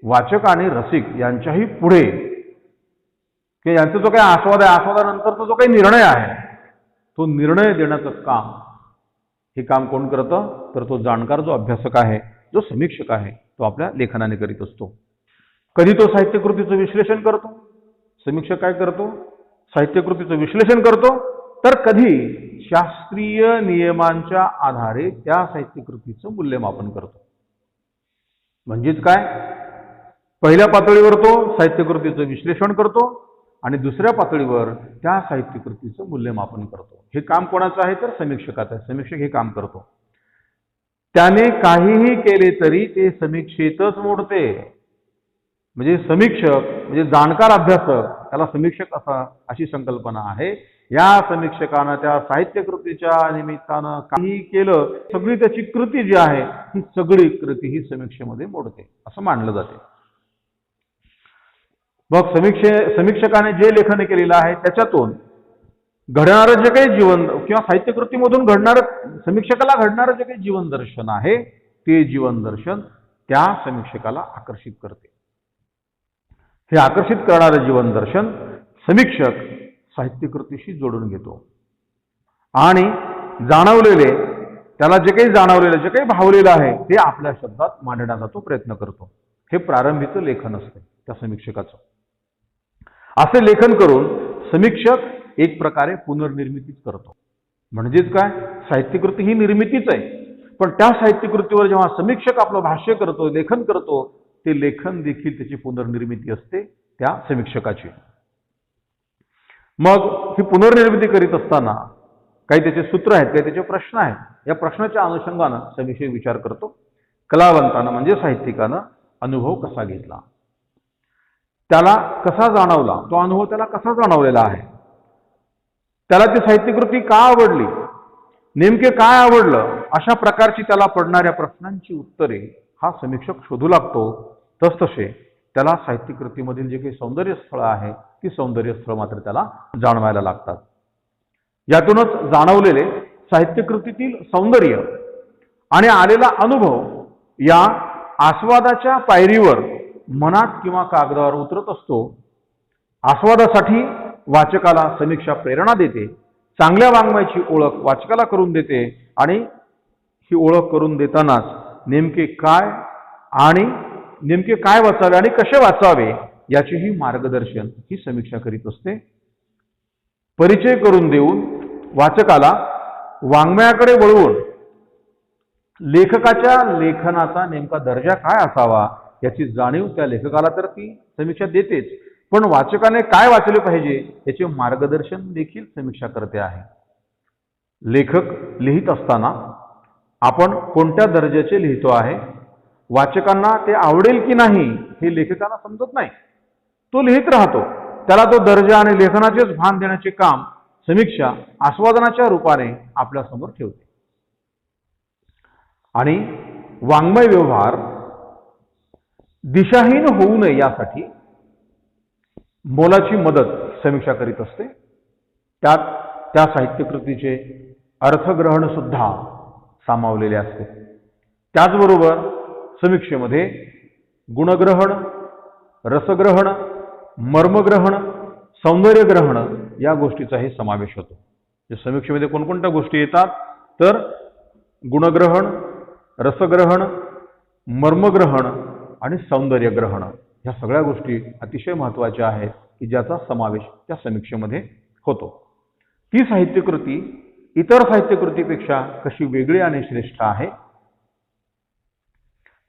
वाचक आणि रसिक यांच्याही पुढे की यांचा जो काही आस्वाद आहे, आस्वादानंतरचा जो काही निर्णय आहे, तो निर्णय देण्याचं काम हे काम कोण करतं तर तो जाणकार जो अभ्यासक आहे, जो समीक्षक आहे, तो आपल्या लेखनाने करीत असतो. कधी तो साहित्यकृतीचं विश्लेषण करतो, समीक्षक काय करतो साहित्यकृतीचं विश्लेषण करतो, तर कधी शास्त्रीय नियमांच्या आधारे त्या साहित्यकृतीचं मूल्यमापन करतो. म्हणजेच काय, पहिल्या पातळीवर तो साहित्यकृतीचं विश्लेषण करतो आणि दुसऱ्या पातळीवर त्या साहित्यकृतीचं मूल्यमापन करतो. हे काम कोणाचं आहे तर समीक्षकाचं आहे. समीक्षक हे काम करतो. त्याने काहीही केले तरी ते समीक्षेतच मोडते. म्हणजे समीक्षक म्हणजे जाणकार अभ्यासक, त्याला समीक्षक अशी संकल्पना आहे. या समीक्षकानं त्या साहित्यकृतीच्या निमित्तानं काही केलं, सगळी त्याची कृती जी आहे ही सगळी कृती ही समीक्षेमध्ये मोडते असं मानलं जाते. मग समीक्षकाने जे लेखन केलेलं आहे त्याच्यातून घडणारं जे काही जीवन किंवा साहित्यकृतीमधून घडणारं समीक्षकाला घडणारं जे काही जीवन दर्शन आहे ते जीवन दर्शन त्या समीक्षकाला आकर्षित करते. हे आकर्षित करणारं जीवन दर्शन समीक्षक साहित्यकृतीशी जोडून घेतो आणि जाणवलेले, त्याला जे काही जाणवलेलं, जे काही भावलेलं आहे ते आपल्या शब्दात मांडण्याचा तो प्रयत्न करतो. हे प्रारंभीचं लेखन असते त्या समीक्षकाचं. असे लेखन करून समीक्षक एक प्रकारे पुनर्निर्मितीच करतो. म्हणजेच काय, साहित्यकृती ही निर्मितीच आहे, पण त्या साहित्यकृतीवर जेव्हा समीक्षक आपलं भाष्य करतो, लेखन करतो, ते लेखन देखील त्याची पुनर्निर्मिती असते त्या समीक्षकाची. मग ही पुनर्निर्मिती करीत असताना काही त्याचे सूत्र आहेत, काही त्याचे प्रश्न आहेत. या प्रश्नाच्या अनुषंगानं समीक्षक विचार करतो. कलावंतानं म्हणजे साहित्यिकानं अनुभव कसा घेतला, त्याला कसा जाणवला, तो अनुभव त्याला कसा जाणवलेला आहे, त्याला ती साहित्यकृती का आवडली, नेमके काय आवडलं, अशा प्रकारची त्याला पडणाऱ्या प्रश्नांची उत्तरे हा समीक्षक शोधू लागतो. तसतसे त्याला साहित्यकृतीमधील जे काही सौंदर्य स्थळं आहे ती सौंदर्य स्थळ मात्र त्याला जाणवायला लागतात. यातूनच जाणवलेले साहित्यकृतीतील सौंदर्य आणि आलेला अनुभव या आस्वादाच्या पायरीवर मनात किंवा कागदावर उतरत असतो. आस्वादासाठी वाचकाला समीक्षा प्रेरणा देते, चांगल्या वाङ्मयाची ओळख वाचकाला करून देते आणि ही ओळख करून देतानाच नेमके काय वाचावे आणि कसे वाचावे याचेही मार्गदर्शन ही समीक्षा करीत असते. परिचय करून देऊन वाचकाला वाङ्मयाकडे वळवून लेखकाच्या लेखनाचा नेमका दर्जा काय असावा याची जाणीव त्या लेखकाला तर ती समीक्षा देतेच, पण वाचकाने काय वाचले पाहिजे याचे मार्गदर्शन देखील समीक्षा करते आहे. लेखक लिहित असताना आपण कोणत्या दर्जाचे लिहितो आहे, वाचकांना ते आवडेल की नाही हे लेखकाला समजत नाही. तो लिहित राहतो, त्याला तो दर्जा आणि लेखनाचेच भान देण्याचे काम समीक्षा आस्वादनाच्या रूपाने आपल्या समोर ठेवते. आणि वाङ्मय व्यवहार दिशाहीन होऊ नये यासाठी मोलाची मदत समीक्षा करीत असते. त्यात त्या साहित्यकृतीचे अर्थग्रहण सुद्धा सामावलेले असते. त्याचबरोबर समीक्षेमध्ये गुणग्रहण, रसग्रहण, मर्मग्रहण, सौंदर्यग्रहण या गोष्टीचाही समावेश होतो. समीक्षेमध्ये कोणकोणत्या गोष्टी येतात तर गुणग्रहण, रसग्रहण, मर्मग्रहण आणि सौंदर्यग्रहण ह्या सगळ्या गोष्टी अतिशय महत्त्वाच्या आहेत की ज्याचा समावेश त्या समीक्षेमध्ये होतो. ती साहित्यकृती इतर साहित्यकृतीपेक्षा कशी वेगळी आणि श्रेष्ठ आहे,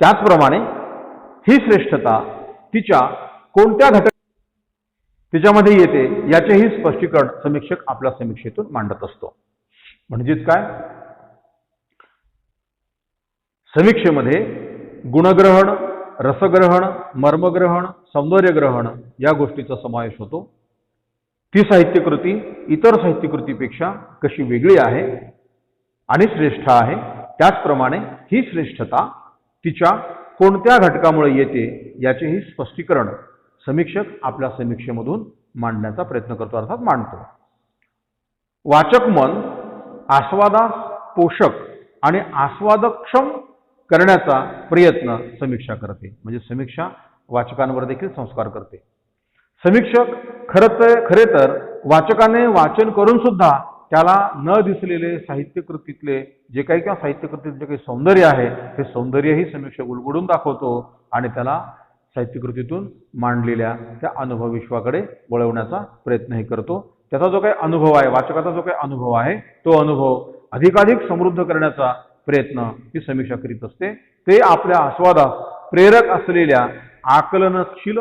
त्याचप्रमाणे ही श्रेष्ठता तिच्या कोणत्या घटक तिच्यामध्ये येते याचेही स्पष्टीकरण समीक्षक आपल्या समीक्षेतून मांडत असतो. म्हणजेच काय, समीक्षेमध्ये गुणग्रहण, रसग्रहण, मर्मग्रहण, सौंदर्यग्रहण या गोष्टीचा समावेश होतो. ती साहित्यकृती इतर साहित्यकृतीपेक्षा कशी वेगळी आहे आणि श्रेष्ठ आहे, त्याचप्रमाणे ही श्रेष्ठता तिच्या कोणत्या घटकामुळे येते याचेही स्पष्टीकरण समीक्षक आपल्या समीक्षेमधून मांडण्याचा प्रयत्न करतो, अर्थात मांडतो. वाचक मन आस्वादास पोषक आणि आस्वादक्षम करण्याचा प्रयत्न समीक्षा करते. म्हणजे समीक्षा वाचकांवर देखील संस्कार करते. समीक्षक खरे तर वाचकाने वाचन करून सुद्धा त्याला न दिसलेले साहित्यकृतीतले जे काही किंवा साहित्यकृतीतले जे काही सौंदर्य आहे ते सौंदर्यही समीक्षक उलगडून दाखवतो आणि त्याला साहित्यकृतीतून मांडलेल्या त्या अनुभव विश्वाकडे वळवण्याचा प्रयत्नही करतो. त्याचा जो काही अनुभव आहे, वाचकाचा जो काही अनुभव आहे, तो अनुभव अधिकाधिक समृद्ध करण्याचा प्रयत्न ही समीक्षा करीत असते. ते आपल्या आस्वादास प्रेरक असलेल्या आकलनशील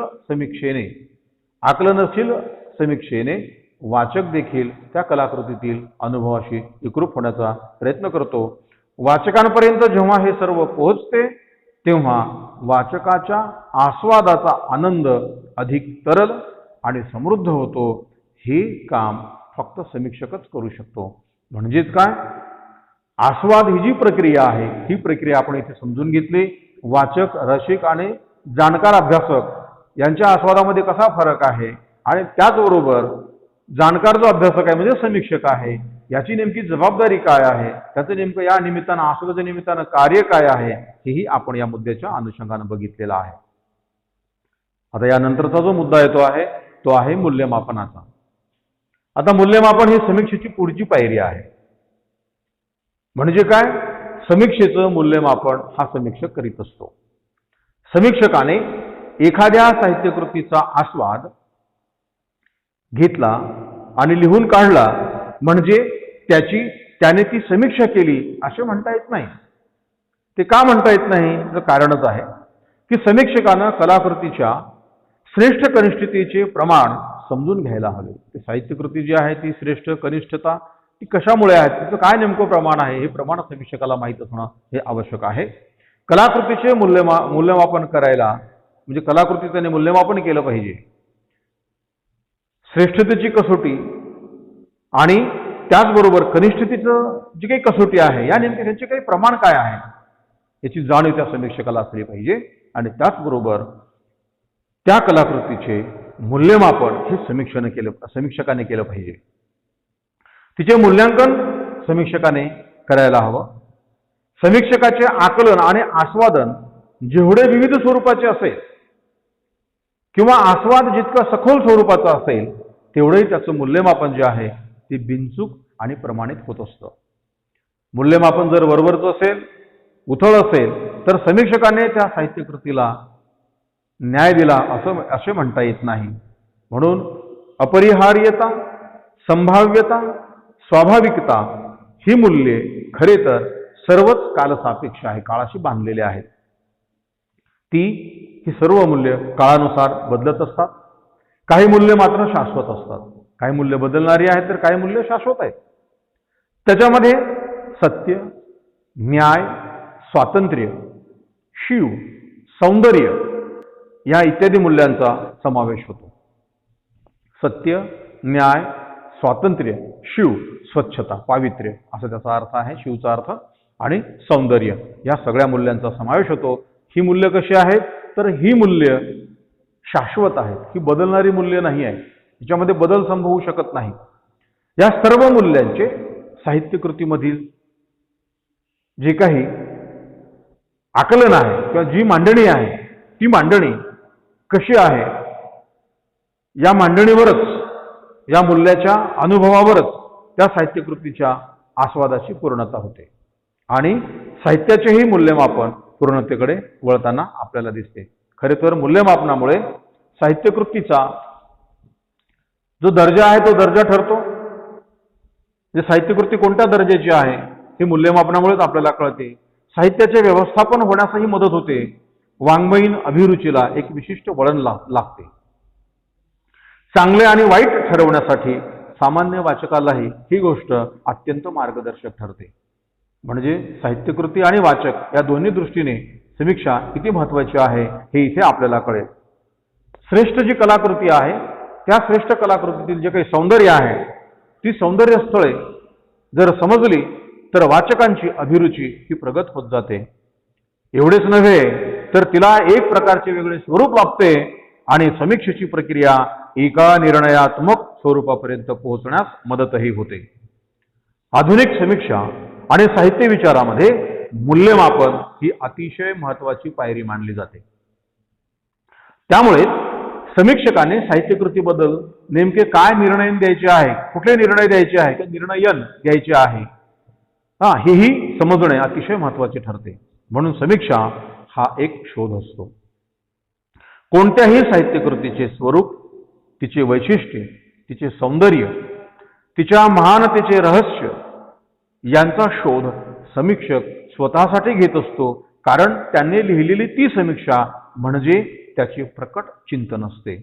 समीक्षेने वाचक देखील त्या कलाकृतीतील अनुभवाशी एकरूप होण्याचा प्रयत्न करतो. वाचकांपर्यंत जेव्हा हे सर्व पोहोचते तेव्हा वाचकाच्या आस्वादाचा आनंद अधिक तरल आणि समृद्ध होतो. हे काम फक्त समीक्षकच करू शकतो. म्हणजेच काय, आस्वाद ही जी प्रक्रिया आहे ही प्रक्रिया आपण इथे समजून घेतली. वाचक, रसिक आणि जाणकार अभ्यासक यांच्या आस्वादामध्ये कसा फरक आहे आणि त्याचबरोबर जाणकार जो अभ्यासक आहे म्हणजे समीक्षक आहे याची नेमकी जबाबदारी काय आहे, त्याचं नेमकं या निमित्तानं आस्वादाच्या निमित्तानं कार्य काय आहे, हेही आपण या मुद्द्याच्या अनुषंगाने बघितलेलं आहे. आता यानंतरचा जो मुद्दा येतो आहे तो आहे मूल्यमापनाचा. आता मूल्यमापन ही समीक्षेची पुढची पायरी आहे. म्हणजे काय, समीक्षेचं मूल्यमापन हा समीक्षक करीत असतो. समीक्षकाने एखाद्या साहित्यकृतीचा आस्वाद घेतला आणि लिहून काढला म्हणजे त्याने ती समीक्षा केली असे म्हणता येत नाही. ते का म्हणता येत नाही, तर कारणच आहे की समीक्षकानं कलाकृतीच्या श्रेष्ठ कनिष्ठतेचे प्रमाण समजून घ्यायला हवे. ती साहित्यकृती जी आहे ती श्रेष्ठ कनिष्ठता ती कशामुळे आहे, तिचं काय नेमकं प्रमाण आहे, हे प्रमाण समीक्षकाला माहीत असणं हे आवश्यक आहे. कलाकृतीचे मूल्यमापन करायला म्हणजे कलाकृती त्याने मूल्यमापन केलं पाहिजे. श्रेष्ठतेची कसोटी आणि त्याचबरोबर कनिष्ठतेचं जी काही कसोटी आहे या नेमके त्यांचे काही प्रमाण काय आहे याची जाणीव त्या समीक्षकाला असली पाहिजे. आणि त्याचबरोबर त्या कलाकृतीचे मूल्यमापन हे समीक्षकाने केलं पाहिजे. तिचे मूल्यांकन समीक्षकाने करायला हवं. समीक्षकाचे आकलन आणि आस्वादन जेवढे विविध स्वरूपाचे असेल किंवा आस्वाद जितका सखोल स्वरूपाचा असेल तेवढंही त्याचं मूल्यमापन जे आहे ते बिनचूक आणि प्रमाणित होत असतं. मूल्यमापन जर वरवरचं असेल, उथळ असेल तर समीक्षकाने त्या साहित्यकृतीला न्याय दिला असे म्हणता येत नाही. म्हणून अपरिहार्यता, संभाव्यता, स्वाभाविकता ही मूल्ये खरे तर सर्वच कालसापेक्ष आहे, काळाशी बांधलेले आहेत. ही सर्व मूल्य काळानुसार बदलत असतात. काही मूल्य मात्र शाश्वत असतात. काही मूल्य बदलणारी आहेत तर काही मूल्य शाश्वत आहेत. त्याच्यामध्ये सत्य, न्याय, स्वातंत्र्य, शिव, सौंदर्य या इत्यादी मूल्यांचा समावेश होतो. सत्य, न्याय, स्वातंत्र्य, शिव, स्वच्छता, पावित्र्य असा त्याचा अर्थ आहे. शिवचा अर्थ आणि सौंदर्य या सगळ्या मूल्यांचा समावेश होतो. ही मूल्य कशी आहेत? तर ही मूल्य शाश्वत आहेत. ही बदलणारी मूल्य नाही आहे. याच्यामध्ये बदल संभवू शकत नाही. या सर्व मूल्यांचे साहित्यकृतीमधील जे काही आकलन आहे किंवा जी मांडणी आहे ती मांडणी कशी आहे या मांडणीवरच, या मूल्याच्या अनुभवावरच त्या साहित्यकृतीच्या आस्वादाची पूर्णता होते आणि साहित्याचेही मूल्यमापन पूर्णतेकडे वळताना आपल्याला दिसते. खरे तर मूल्यमापनामुळे साहित्यकृतीचा जो दर्जा आहे तो दर्जा ठरतो. म्हणजे साहित्यकृती कोणत्या दर्जाची आहे हे मूल्यमापनामुळेच आपल्याला कळते. साहित्याचे व्यवस्थापन होण्यासही मदत होते. वाङ्मयीन अभिरुचीला एक विशिष्ट वळण लागते. चांगले आणि वाईट ठरवण्यासाठी सामान्य वाचकालाही ही गोष्ट अत्यंत मार्गदर्शक ठरते. म्हणजे साहित्यकृती आणि वाचक या दोन्ही दृष्टीने समीक्षा किती महत्वाची आहे हे इथे आपल्याला कळेल. श्रेष्ठ जी कलाकृती आहे त्या श्रेष्ठ कलाकृतीतील जे काही सौंदर्य आहे ती सौंदर्य स्थळे जर समजली तर वाचकांची अभिरुची ही प्रगत होत जाते. एवढेच नव्हे तर तिला एक प्रकारचे वेगळे स्वरूप लाभते आणि समीक्षेची प्रक्रिया एका निर्णयात्मक स्वरूपापर्यंत पोहोचण्यास मदतही होते. आधुनिक समीक्षा आणि साहित्य विचारामध्ये मूल्यमापन ही अतिशय महत्वाची पायरी मानली जाते. त्यामुळे समीक्षकाने साहित्यकृतीबद्दल नेमके काय निर्णय द्यायचे आहे, कुठले निर्णय द्यायचे आहे, निर्णयन द्यायचे आहे हेही समजणे अतिशय महत्वाचे ठरते. म्हणून समीक्षा हा एक शोध असतो. कोणत्याही साहित्यकृतीचे स्वरूप, तिचे वैशिष्ट्य, तिचे सौंदर्य, तिच्या महानतेचे रहस्य यांचा शोध समीक्षक स्वतःसाठी घेत असतो. कारण त्यांनी लिहिलेली ती समीक्षा म्हणजे त्याचे प्रकट चिंतन असते.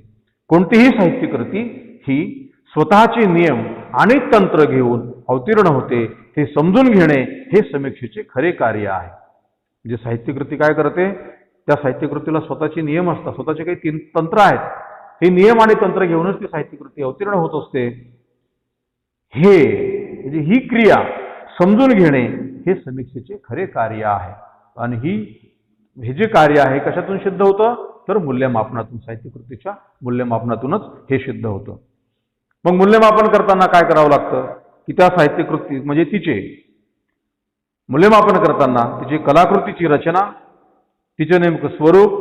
कोणतीही साहित्यकृती ही स्वतःचे नियम आणि तंत्र घेऊन अवतीर्ण होते. हे समजून घेणे हे समीक्षेचे खरे कार्य आहे. म्हणजे साहित्यकृती काय करते? त्या साहित्यकृतीला स्वतःचे नियम असतात, स्वतःचे काही तंत्र आहेत. हे नियम आणि तंत्र घेऊनच ती साहित्यकृती अवतीर्ण होत असते. हे म्हणजे ही क्रिया समजून घेणे हे समीक्षेचे खरे कार्य आहे. आणि हे जे कार्य आहे कशातून सिद्ध होतं? तर मूल्यमापनातून, साहित्यकृतीच्या मूल्यमापनातूनच हे सिद्ध होतं. मग मूल्यमापन करताना काय करावं लागतं की त्या साहित्यकृती म्हणजे तिचे मूल्यमापन करताना तिची कलाकृतीची रचना, तिचे नेमकं स्वरूप,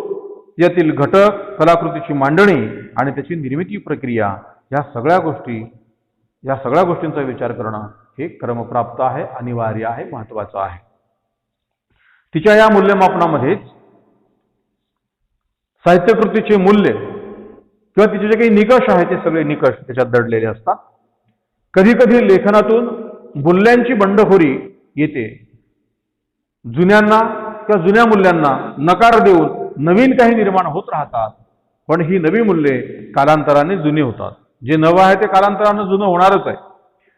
यातील घटक, कलाकृतीची मांडणी आणि त्याची निर्मिती प्रक्रिया या सगळ्या गोष्टींचा विचार करणं हे क्रमप्राप्त आहे, अनिवार्य आहे, महत्वाचं आहे. तिच्या या मूल्यमापनामध्येच साहित्यकृतीचे मूल्य किंवा तिचे जे काही निकष आहेत ते सगळे निकष त्याच्यात दडलेले असतात. कधी कधी लेखनातून मूल्यांची बंडखोरी येते. जुन्यांना किंवा जुन्या मूल्यांना नकार देऊन नवीन काही निर्माण होत राहतात. पण ही नवी मूल्ये कालांतराने जुनी होतात. जे नवं आहे ते कालांतराने जुनं होणारच आहे.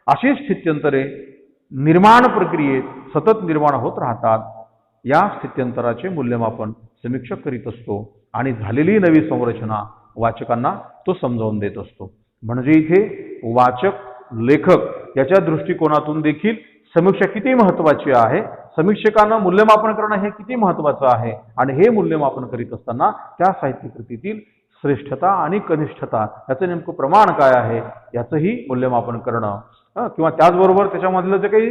अशी स्थित्यंतरे निर्माण प्रक्रियेत सतत निर्माण होत राहतात. या स्थित्यंतराचे मूल्यमापन समीक्षक करीत असतो आणि झालेली नवी संरचना वाचकांना तो समजावून देत असतो. म्हणजे इथे वाचक, लेखक याच्या दृष्टिकोनातून देखील समीक्षा किती महत्वाची आहे, समीक्षकांना मूल्यमापन करणं हे किती महत्वाचं आहे आणि हे मूल्यमापन करीत असताना त्या साहित्यकृतीतील श्रेष्ठता आणि कनिष्ठता याचं नेमकं प्रमाण काय आहे याचंही मूल्यमापन करणं किंवा त्याचबरोबर त्याच्यामधलं जे काही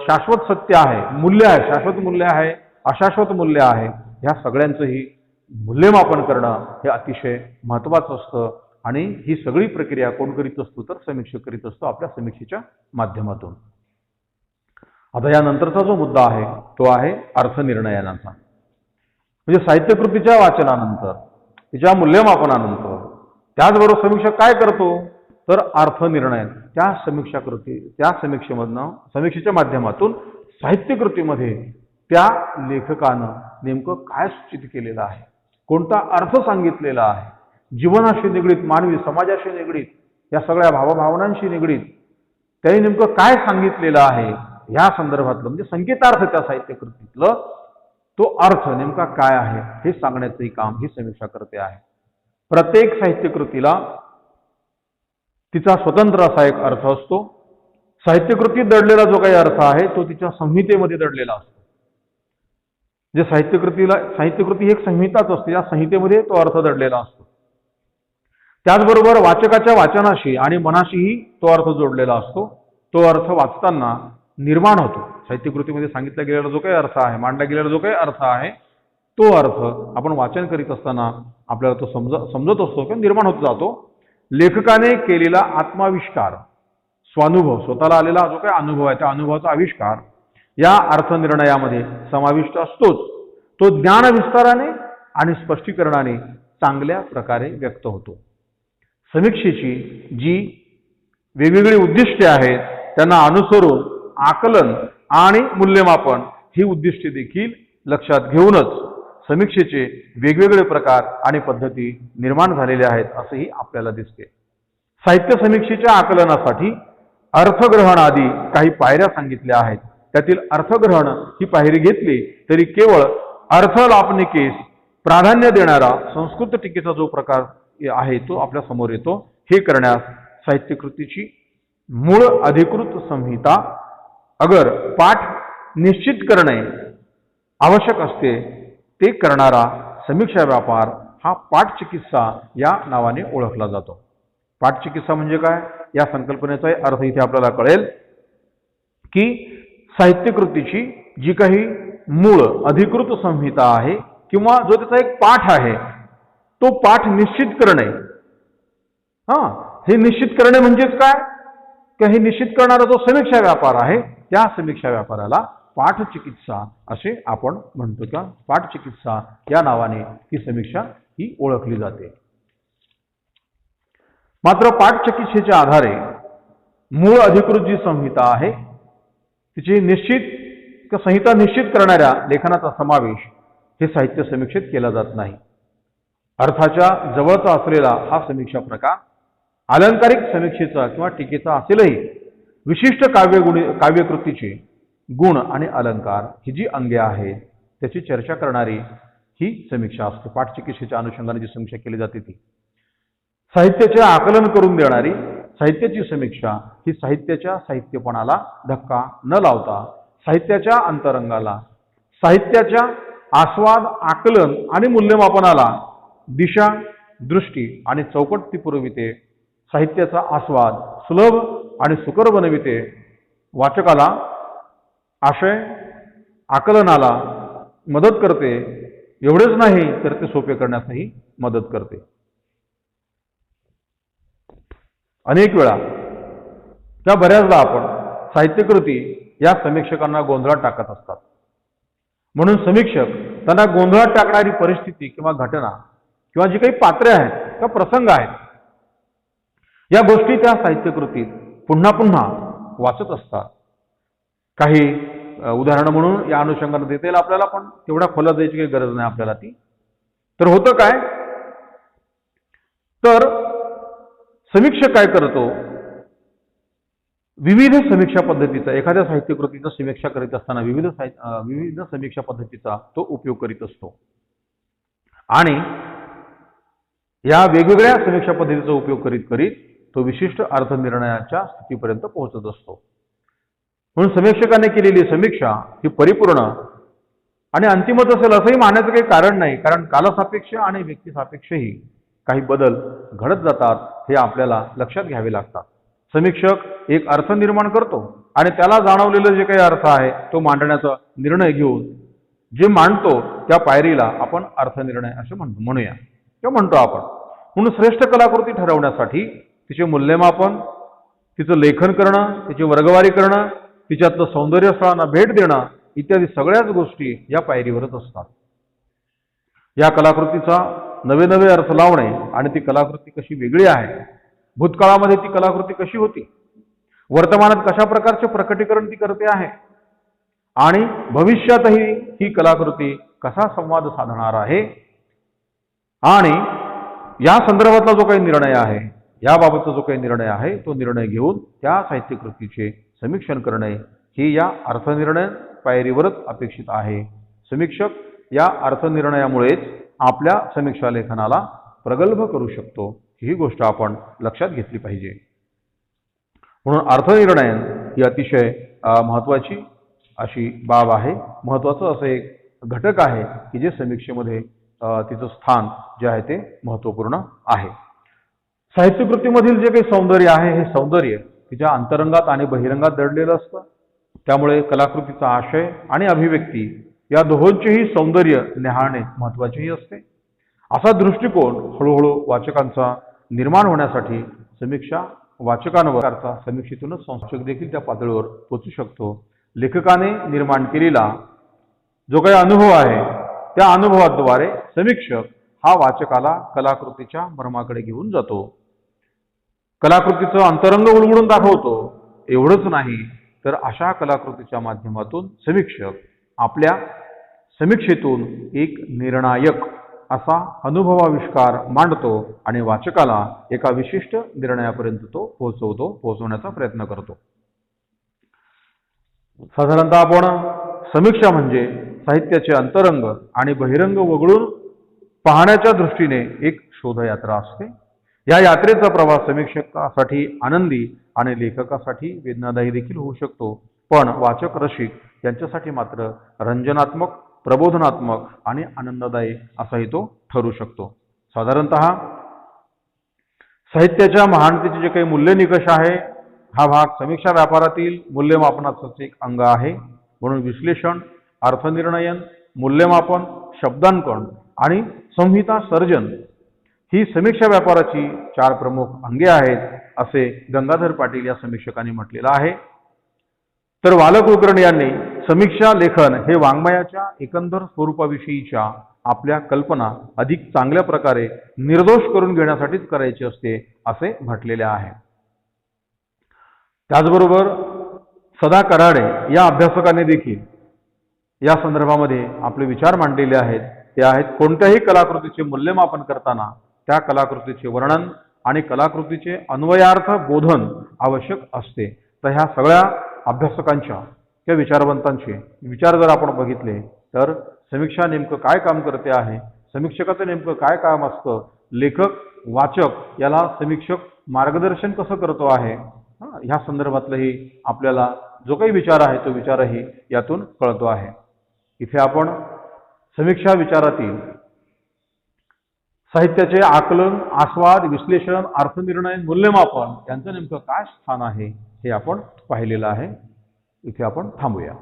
शाश्वत सत्य आहे, मूल्य आहे, शाश्वत मूल्य आहे, अशाश्वत मूल्य आहे, ह्या सगळ्यांचंही मूल्यमापन करणं हे अतिशय महत्वाचं असतं. आणि ही सगळी प्रक्रिया कोण करीत असतो तर समीक्षक करीत असतो आपल्या समीक्षेच्या माध्यमातून. आता यानंतरचा जो मुद्दा आहे तो आहे अर्थनिर्णयाचा. म्हणजे साहित्यकृतीच्या वाचनानंतर, तिच्या मूल्यमापनानंतर त्याचबरोबर समीक्षक काय करतो तर अर्थनिर्णय त्या समीक्षेच्या माध्यमातून साहित्यकृतीमध्ये त्या लेखकानं नेमकं काय सूचित केलेलं आहे, कोणता अर्थ सांगितलेला आहे, जीवनाशी निगडीत, मानवी समाजाशी निगडीत, या सगळ्या भावभावनांशी निगडीत त्यांनी नेमकं काय सांगितलेलं आहे या संदर्भातलं म्हणजे संकेतार्थ त्या साहित्यकृतीतलं तो अर्थ नेमका काय आहे हे सांगण्याचंही काम ही समीक्षा करते आहे. प्रत्येक साहित्यकृतीला तिचा स्वतंत्र असा एक अर्थ असतो. साहित्यकृतीत दडलेला जो काही अर्थ आहे तो तिच्या संहितेमध्ये दडलेला असतो. जे साहित्यकृती ही एक संहिताच असते, या संहितेमध्ये तो अर्थ दडलेला असतो. त्याचबरोबर वाचकाच्या वाचनाशी आणि मनाशीही तो अर्थ जोडलेला असतो. तो अर्थ वाचताना निर्माण होतो. साहित्यकृतीमध्ये सांगितला गेलेला जो काही अर्थ आहे, मांडला गेलेला जो काही अर्थ आहे, तो अर्थ आपण वाचन करीत असताना आपल्याला तो समजत असतो किंवा निर्माण होत जातो. लेखकाने केलेला आत्माविष्कार, स्वानुभव, स्वतःला आलेला जो काही अनुभव आहे त्या अनुभवाचा आविष्कार या अर्थनिर्णयामध्ये समाविष्ट असतोच. तो ज्ञान विस्ताराने आणि स्पष्टीकरणाने चांगल्या प्रकारे व्यक्त होतो. समीक्षेची जी वेगवेगळी उद्दिष्टे आहेत त्यांना अनुसरून आकलन आणि मूल्यमापन ही उद्दिष्टे देखील लक्षात घेऊनच समीक्षेचे वेगवेगळे प्रकार आणि पद्धती निर्माण झालेले आहेत असेही आपल्याला दिसते. साहित्य समीक्षेच्या आकलनासाठी अर्थग्रहण आदी काही पायऱ्या सांगितल्या आहेत. त्यातील अर्थग्रहण ही पायरी घेतली तरी केवळ अर्थलापनिकेस प्राधान्य देणारा संस्कृत टीकेचा जो प्रकार आहे तो आपल्या समोर येतो. हे करण्यास साहित्यकृतीची मूळ अधिकृत संहिता अगर पाठ निश्चित करणे आवश्यक असते. ते करणारा समीक्षा व्यापार हा पाठचिकित्सा या नावाने ओळखला जातो. पाठचिकित्सा म्हणजे काय, या संकल्पनेचा अर्थ इथे आपल्याला कळेल की साहित्यकृतीची जी काही मूळ अधिकृत संहिता आहे किंवा जो त्याचा एक पाठ आहे तो पाठ निश्चित करणे. हे निश्चित करणे म्हणजेच काय, की हे निश्चित करणारा जो समीक्षा व्यापार आहे त्या समीक्षा व्यापाराला पाठचिकित्सा असे आपण म्हणतो का. पाठचिकित्सा या नावाने ही समीक्षा ही ओळखली जाते. मात्र पाठचिकित्सेच्या आधारे मूळ अधिकृत जी संहिता आहे तिची निश्चित संहिता निश्चित करणाऱ्या लेखनाचा समावेश हे साहित्य समीक्षेत केला जात नाही. अर्थाच्या जवळचा असलेला हा समीक्षा प्रकार अलंकारिक समीक्षेचा किंवा टीकेचा असेलही विशिष्ट काव्यकृतीचे गुण आणि अलंकार ही जी अंगे आहेत त्याची चर्चा करणारी ही समीक्षा असते. पाठचिकित्सेच्या अनुषंगाने जी समीक्षा केली जाते ती साहित्याचे आकलन करून देणारी साहित्याची समीक्षा ही साहित्याच्या साहित्यपणाला धक्का न लावता साहित्याच्या अंतरंगाला, साहित्याच्या आस्वाद, आकलन आणि मूल्यमापनाला दिशा, दृष्टी आणि चौकटी पुरविते. साहित्याचा आस्वाद सुलभ आणि सुकर बनविते. वाचकाला आशय आकलनाला मदत करते. एवढेच नाही तर ते सोपे करण्यासही मदत करते. अनेक वेळा त्या बऱ्याचदा आपण साहित्यकृती या समीक्षकांना गोंधळात टाकत असतात. म्हणून समीक्षक त्यांना गोंधळात टाकणारी परिस्थिती किंवा घटना किंवा जी काही पात्रे आहेत किंवा प्रसंग आहेत या गोष्टी त्या साहित्यकृतीत पुन्हा पुन्हा वाचत असतात. काही उदाहरणं म्हणून या अनुषंगाने देता येईल आपल्याला, पण तेवढा खोला द्यायची काही गरज नाही आपल्याला ती. तर होतं काय, तर समीक्षक काय करतो, विविध समीक्षा पद्धतीचा, एखाद्या साहित्यकृतीचा समीक्षा करीत असताना विविध समीक्षा पद्धतीचा तो उपयोग करीत असतो आणि या वेगवेगळ्या समीक्षा पद्धतीचा उपयोग करीत करीत तो विशिष्ट अर्थनिर्णयाच्या स्थितीपर्यंत पोहोचत असतो. म्हणून समीक्षकाने केलेली समीक्षा ही परिपूर्ण आणि अंतिमच असेल असंही मानण्याचं काही कारण नाही. कारण कालसापेक्ष आणि व्यक्तिसापेक्षही काही बदल घडत जातात हे आपल्याला लक्षात घ्यावे लागतात. समीक्षक एक अर्थ निर्माण करतो आणि त्याला जाणवलेलं जे काही अर्थ आहे तो मांडण्याचा निर्णय घेऊन जे मांडतो त्या पायरीला आपण अर्थनिर्णय असे म्हणूया किंवा म्हणतो आपण. म्हणून श्रेष्ठ कलाकृती ठरवण्यासाठी तिचे मूल्यमापन, तिचं लेखन करणं, तिची वर्गवारी करणं, तिच्यातलं सौंदर्य स्थळांना भेट देणं इत्यादी सगळ्याच गोष्टी या पायरीवरच असतात. या कलाकृतीचा नवे नवे अर्थ लावणे आणि ती कलाकृती कशी वेगळी आहे, भूतकाळामध्ये ती कलाकृती कशी होती, वर्तमानात कशा प्रकारचे प्रकटीकरण ती करते आहे आणि भविष्यातही ही कलाकृती कसा संवाद साधणार आहे आणि या संदर्भातला जो काही निर्णय आहे, याबाबतचा जो काही निर्णय आहे तो निर्णय घेऊन त्या साहित्यकृतीचे समीक्षण करणे ही या अर्थनिर्णय पायरीवरच अपेक्षित आहे. समीक्षक या अर्थनिर्णयामुळेच आपल्या समीक्षा लेखनाला प्रगल्भ करू शकतो. ही गोष्ट आपण लक्षात घेतली पाहिजे. म्हणून अर्थनिर्णयन ही अतिशय महत्त्वाची अशी बाब आहे, महत्त्वाचं असं एक घटक आहे की जे समीक्षेमध्ये तिचं स्थान जे आहे ते महत्त्वपूर्ण आहे. साहित्यकृतीमधील जे काही सौंदर्य आहे हे सौंदर्य तिच्या अंतरंगात आणि बहिरंगात दडलेलं असतं. त्यामुळे कलाकृतीचा आशय आणि अभिव्यक्ती या दोहोंचेही सौंदर्य न्याहाळणे महत्त्वाचेही असते. असा दृष्टिकोन हळूहळू वाचकांचा निर्माण होण्यासाठी समीक्षा वाचकांवर समीक्षेतूनच संशोधक देखील त्या पातळीवर पोहोचू शकतो. लेखकाने निर्माण केलेला जो काही अनुभव आहे त्या अनुभवाद्वारे समीक्षक हा वाचकाला कलाकृतीच्या मर्माकडे घेऊन जातो, कलाकृतीचं अंतरंग उलगडून दाखवतो. एवढंच नाही तर अशा कलाकृतीच्या माध्यमातून समीक्षक आपल्या समीक्षेतून एक निर्णायक असा अनुभवाविष्कार मांडतो आणि वाचकाला एका विशिष्ट निर्णयापर्यंत तो पोहोचवण्याचा प्रयत्न करतो. साधारणतः आपण समीक्षा म्हणजे साहित्याचे अंतरंग आणि बहिरंग वगळून पाहण्याच्या दृष्टीने एक शोधयात्रा असते. या यात्रेचा प्रवास समीक्षकासाठी आनंदी आणि लेखकासाठी वेदनादायी देखील होऊ शकतो, पण वाचक रसिक यांच्यासाठी मात्र रंजनात्मक, प्रबोधनात्मक आणि आनंददायी असाही तो ठरू शकतो. साधारणतः साहित्याच्या महानतेचे जे काही मूल्य निकष आहे हा भाग समीक्षा व्यापारातील मूल्यमापनाचं एक अंग आहे. म्हणून विश्लेषण, अर्थनिर्णयन, मूल्यमापन, शब्दांकन आणि संहिता सर्जन ही समीक्षा व्यापाराची 4 प्रमुख अंगे आहेत असे गंगाधर पाटील या समीक्षकांनी म्हटलेलं आहे. तर वाल कुलकर्णी यांनी समीक्षा लेखन हे वाङ्मयाच्या एकंदर स्वरूपाविषयीच्या आपल्या कल्पना अधिक चांगल्या प्रकारे निर्दोष करून घेण्यासाठीच करायची असते असे म्हटलेले आहे. त्याचबरोबर सदा कराडे या अभ्यासकाने देखील या संदर्भामध्ये आपले विचार मांडलेले आहेत. ते आहेत, कोणत्याही कलाकृतीचे मूल्यमापन करताना त्या कलाकृतीचे वर्णन आणि कलाकृतीचे अन्वयार्थ बोधन आवश्यक असते. तर ह्या सगळ्या अभ्यासकांच्या किंवा विचारवंतांचे विचार जर आपण बघितले तर समीक्षा नेमकं काय काम करते आहे, समीक्षकाचं नेमकं काय काम असतं, लेखक वाचक याला समीक्षक मार्गदर्शन कसं करतो आहे, ह्या संदर्भातलंही आपल्याला जो काही विचार आहे तो विचारही यातून कळतो आहे. इथे आपण समीक्षा विचारातील साहित्याचे आकलन, आस्वाद, विश्लेषण, अर्थनिर्णय, मूल्यमापन यांचं नेमकं काय स्थान आहे हे आपण पाहिलेलं आहे. इथे आपण थांबूया.